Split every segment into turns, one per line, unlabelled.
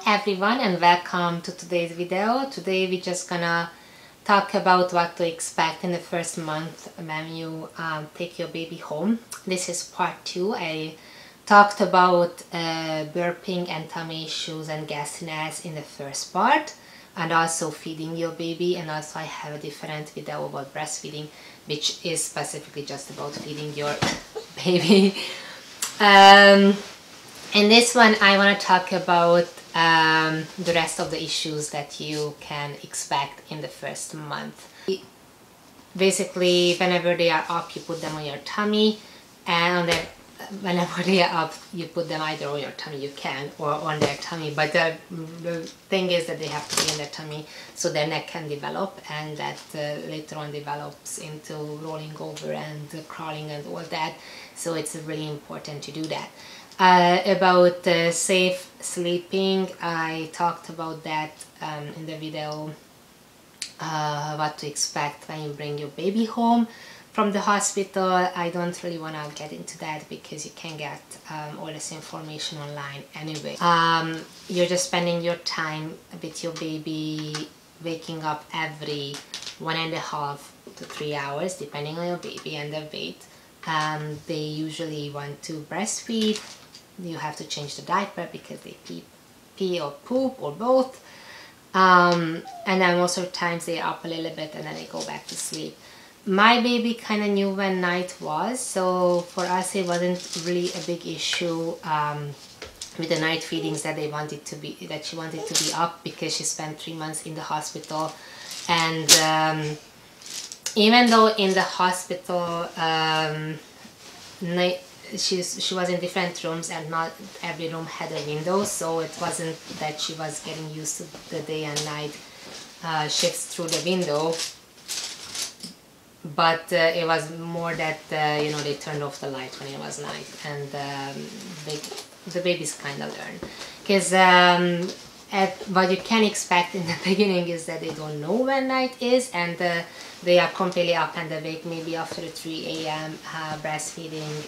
everyone and welcome to today's video. Today we're just gonna talk about what to expect in the first month when you take your baby home. This is part 2. I talked about burping and tummy issues and gasiness in the first part, and also feeding your baby, and also I have a different video about breastfeeding which is specifically just about feeding your baby. In this one I want to talk about the rest of the issues that you can expect in the first month. Basically, whenever they are up, you put them on your tummy, and whenever they are up, you put them either on your tummy, you can, or on their tummy, but the thing is that they have to be in their tummy so their neck can develop, and that later on develops into rolling over and crawling and all that, so it's really important to do that. About safe sleeping, I talked about that in the video, what to expect when you bring your baby home from the hospital. I don't really want to get into that because you can get all this information online anyway. You're just spending your time with your baby, waking up every 1.5 to 3 hours depending on your baby and their weight. They usually want to breastfeed. You have to change the diaper because they pee or poop or both, and then most of the times they're up a little bit and then they go back to sleep. My baby kind of knew when night was, so for us it wasn't really a big issue with the night feedings that she wanted to be up, because she spent 3 months in the hospital, and even though in the hospital she was in different rooms and not every room had a window, so it wasn't that she was getting used to the day and night shifts through the window, but it was more that you know, they turned off the light when it was night, and the babies kind of learn, because what you can expect in the beginning is that they don't know when night is, and they are completely up and awake maybe after 3 a.m. Breastfeeding,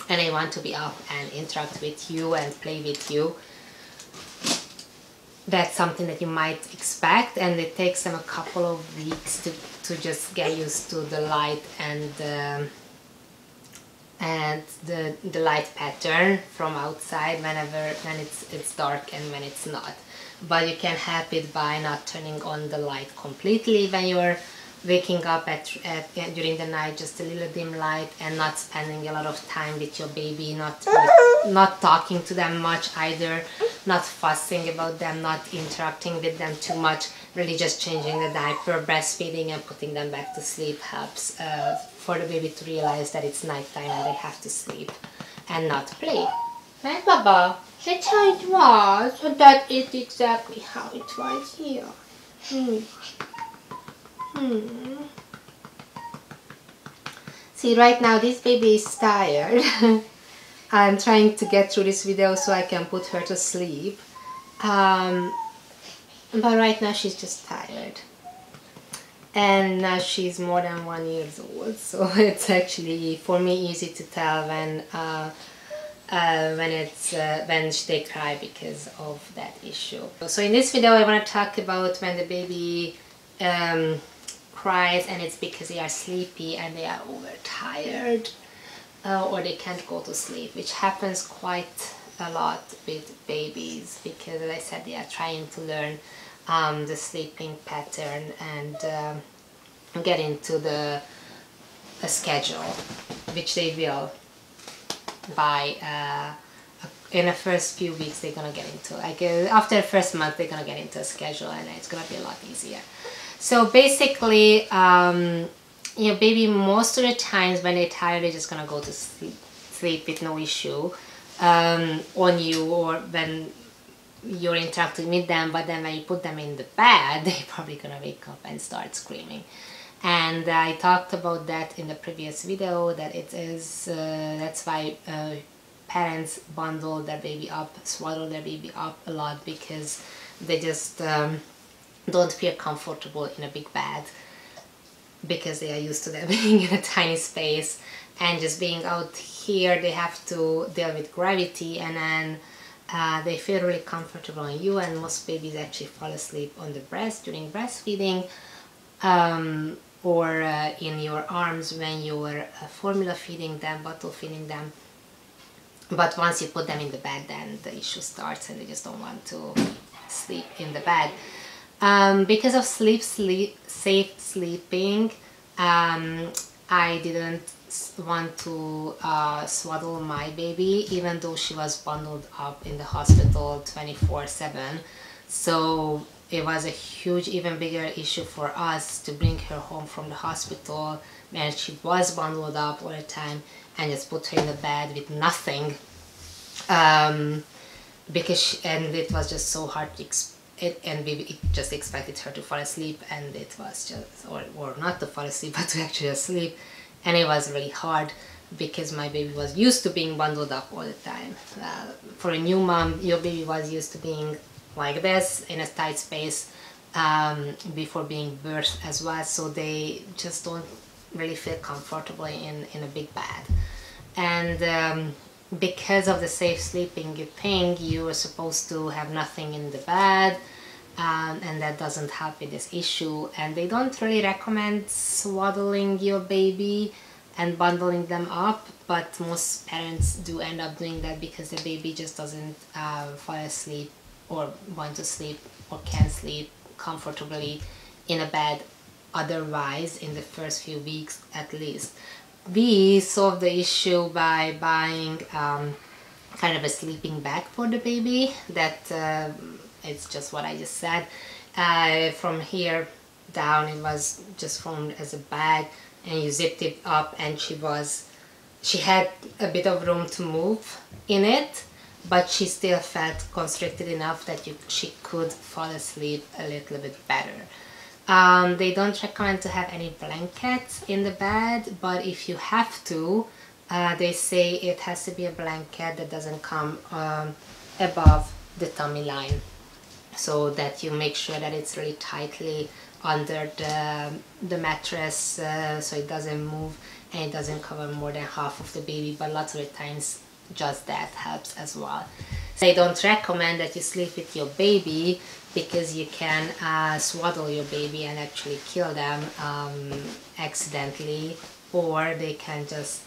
and they want to be up and interact with you and play with you. That's something that you might expect, and it takes them a couple of weeks to just get used to the light and the light pattern from outside when it's dark and when it's not. But you can help it by not turning on the light completely when you're waking up during the night, just a little dim light, and not spending a lot of time with your baby, not talking to them much either, not fussing about them, not interacting with them too much, really just changing the diaper, breastfeeding, and putting them back to sleep helps for the baby to realize that it's nighttime and they have to sleep and not play. Right, Baba? That's how it was. So that is exactly how it was here. See, right now this baby is tired. I'm trying to get through this video so I can put her to sleep. But right now she's just tired. And now she's more than 1 year old, so it's actually for me easy to tell when they cry because of that issue. So in this video I want to talk about when the baby cries and it's because they are sleepy and they are overtired, or they can't go to sleep, which happens quite a lot with babies because, as I said, they are trying to learn the sleeping pattern and get into a schedule, which they will by in the first few weeks. They're gonna get into, like, after the first month they're gonna get into a schedule, and it's gonna be a lot easier. So basically your baby, most of the times when they're tired, they're just gonna go to sleep with no issue on you, or when you're interacting with them. But then when you put them in the bed, they're probably gonna wake up and start screaming. And I talked about that in the previous video, that it is that's why parents bundle their baby up, swaddle their baby up a lot, because they just don't feel comfortable in a big bed, because they are used to them being in a tiny space, and just being out here they have to deal with gravity, and then They feel really comfortable on you, and most babies actually fall asleep on the breast during breastfeeding, or in your arms when you're formula feeding them, bottle feeding them. But once you put them in the bed, then the issue starts and they just don't want to sleep in the bed. Because of safe sleeping, I didn't want to swaddle my baby, even though she was bundled up in the hospital 24/7. So it was a huge, even bigger issue for us to bring her home from the hospital when she was bundled up all the time and just put her in the bed with nothing, because and it was just so hard to and we just expected her to fall asleep, and it was just, or not to fall asleep, but to actually sleep, and it was really hard because my baby was used to being bundled up all the time. For a new mom, your baby was used to being like this in a tight space before being birthed as well, so they just don't really feel comfortable in a big bed. And because of the safe sleeping thing, you are supposed to have nothing in the bed, and that doesn't help with this issue. And they don't really recommend swaddling your baby and bundling them up, but most parents do end up doing that because the baby just doesn't fall asleep or want to sleep or can sleep comfortably in a bed otherwise in the first few weeks at least. We solved the issue by buying kind of a sleeping bag for the baby that it's just what I just said. From here down it was just formed as a bag, and you zipped it up, and she had a bit of room to move in it, but she still felt constricted enough that she could fall asleep a little bit better. They don't recommend to have any blankets in the bed, but if you have to, they say it has to be a blanket that doesn't come above the tummy line, so that you make sure that it's really tightly under the mattress, so it doesn't move and it doesn't cover more than half of the baby, but lots of the times just that helps as well. They don't recommend that you sleep with your baby because you can swaddle your baby and actually kill them accidentally, or they can just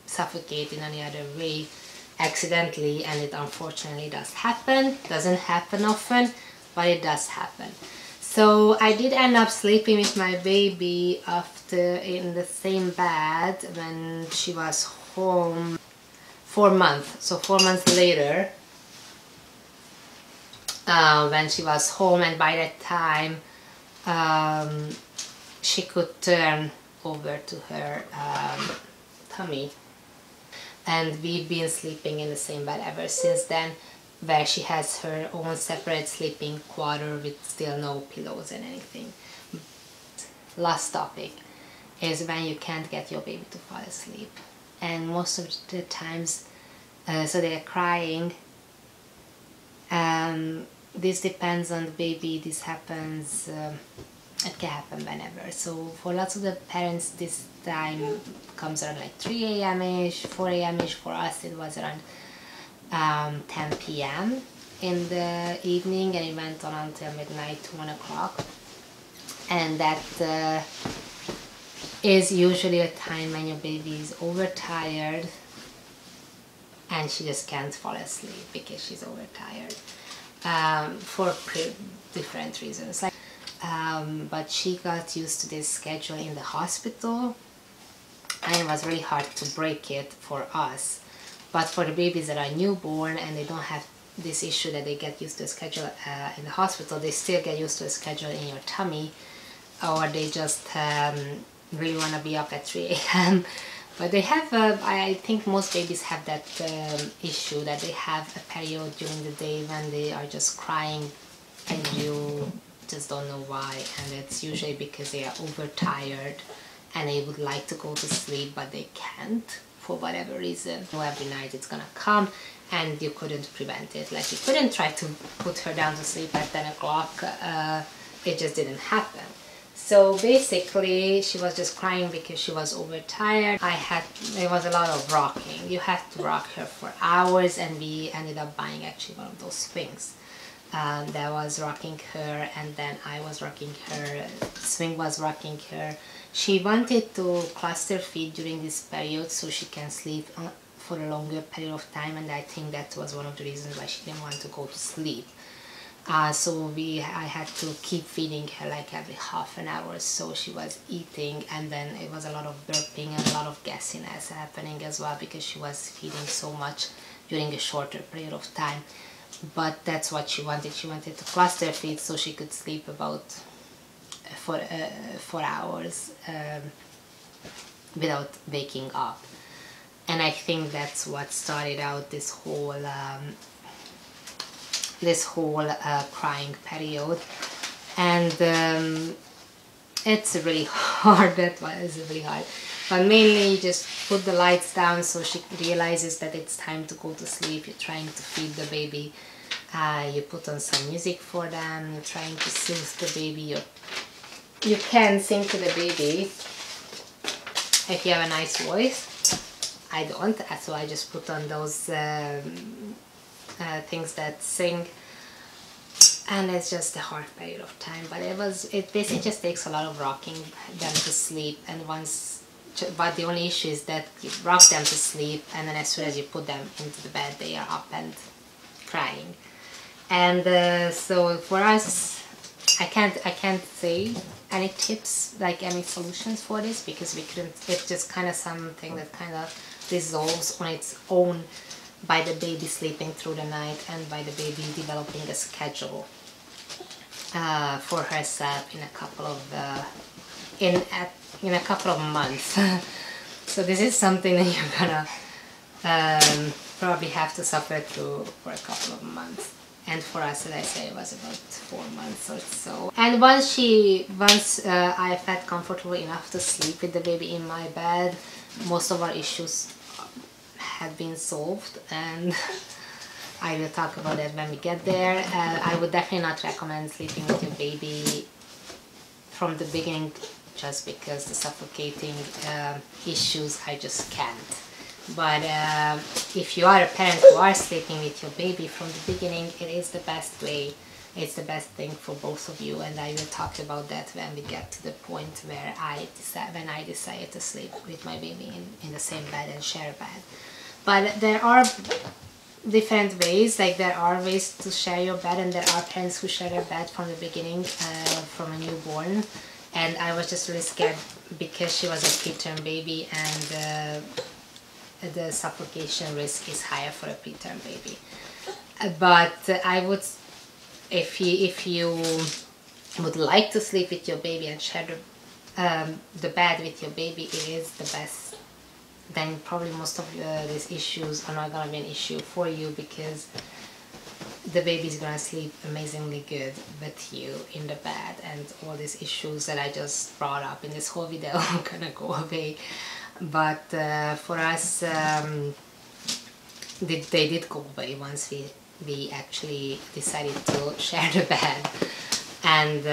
suffocate in any other way accidentally, and it unfortunately does happen. Doesn't happen often, but it does happen. So I did end up sleeping with my baby in the same bed when she was home 4 months. So 4 months later, when she was home, and by that time she could turn over to her tummy, and we've been sleeping in the same bed ever since then, where she has her own separate sleeping quarter with still no pillows and anything. Last topic is when you can't get your baby to fall asleep, and most of the times so they're crying. This depends on the baby. This happens, it can happen whenever. So for lots of the parents, this time comes around like 3 a.m.-ish, 4 a.m.-ish. For us it was around 10 p.m. in the evening, and it went on until midnight, 1 o'clock. And that is usually a time when your baby is overtired and she just can't fall asleep because she's overtired, for different reasons. But she got used to this schedule in the hospital, and it was really hard to break it for us. But for the babies that are newborn and they don't have this issue that they get used to a schedule in the hospital, they still get used to a schedule in your tummy, or they just really want to be up at 3 a.m. But they have, I think most babies have that issue, that they have a period during the day when they are just crying and you just don't know why, and it's usually because they are overtired and they would like to go to sleep but they can't for whatever reason. So every night it's gonna come and you couldn't prevent it. Like, you couldn't try to put her down to sleep at 10 o'clock, it just didn't happen. So basically she was just crying because she was overtired. There was a lot of rocking. You had to rock her for hours, and we ended up buying actually one of those swings that was rocking her, and then I was rocking her, swing was rocking her. She wanted to cluster feed during this period so she can sleep for a longer period of time, and I think that was one of the reasons why she didn't want to go to sleep. So I had to keep feeding her like every half an hour, so she was eating, and then it was a lot of burping and a lot of gassiness happening as well because she was feeding so much during a shorter period of time. But that's what she wanted. She wanted to cluster feed so she could sleep about 4 hours without waking up. And I think that's what started out this whole crying period. And it's really hard. That was really hard. But mainly you just put the lights down so she realizes that it's time to go to sleep. You're trying to feed the baby. You put on some music for them. You're trying to soothe the baby. You can sing to the baby if you have a nice voice. I don't, so I just put on those things that sing, and it's just a hard period of time. But it basically just takes a lot of rocking them to sleep, but the only issue is that you rock them to sleep, and then as soon as you put them into the bed, they are up and crying. And so for us, I can't say any tips, like any solutions for this, because we couldn't. It's just kind of something that kind of resolves on its own by the baby sleeping through the night and by the baby developing a schedule for herself in a couple of months. So this is something that you're gonna probably have to suffer through for a couple of months. And for us, as I say, it was about 4 months or so. And once I felt comfortable enough to sleep with the baby in my bed, most of our issues had been solved, and I will talk about that when we get there. I would definitely not recommend sleeping with your baby from the beginning, just because the suffocating issues, I just can't. But if you are a parent who are sleeping with your baby from the beginning, it is the best way. It's the best thing for both of you, and I will talk about that when we get to the point where when I decided to sleep with my baby in the same bed and share a bed. But there are different ways, like there are ways to share your bed, and there are parents who share their bed from the beginning, from a newborn. And I was just really scared because she was a preterm baby, and the suffocation risk is higher for a preterm baby. But I would, if you would like to sleep with your baby and share the bed with your baby, it is the best. Then probably most of these issues are not going to be an issue for you, because the baby is going to sleep amazingly good with you in the bed, and all these issues that I just brought up in this whole video are going to go away. But for us, they did go away once we actually decided to share the bed. And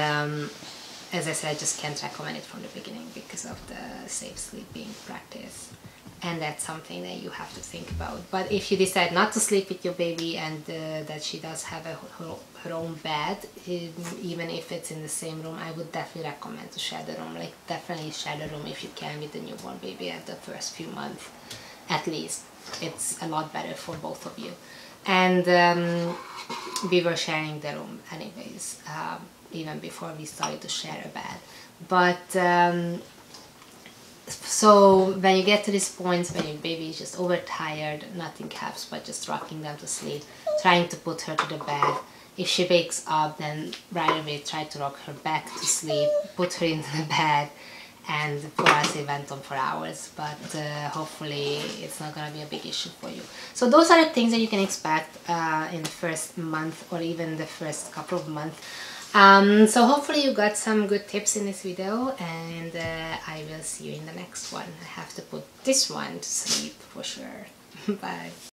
as I said, I just can't recommend it from the beginning because of the safe sleeping practice. And that's something that you have to think about. But if you decide not to sleep with your baby, and that she does have her own bed, even if it's in the same room, I would definitely recommend to share the room. Like, definitely share the room if you can with the newborn baby at the first few months, at least. It's a lot better for both of you. And we were sharing the room anyways, even before we started to share a bed. But so when you get to this point when your baby is just overtired, nothing helps but just rocking them to sleep, trying to put her to the bed. If she wakes up, then right away try to rock her back to sleep, put her into the bed. And for us it went on for hours, but hopefully it's not going to be a big issue for you. So those are the things that you can expect in the first month, or even the first couple of months. So hopefully you got some good tips in this video, and I will see you in the next one. I have to put this one to sleep for sure. Bye.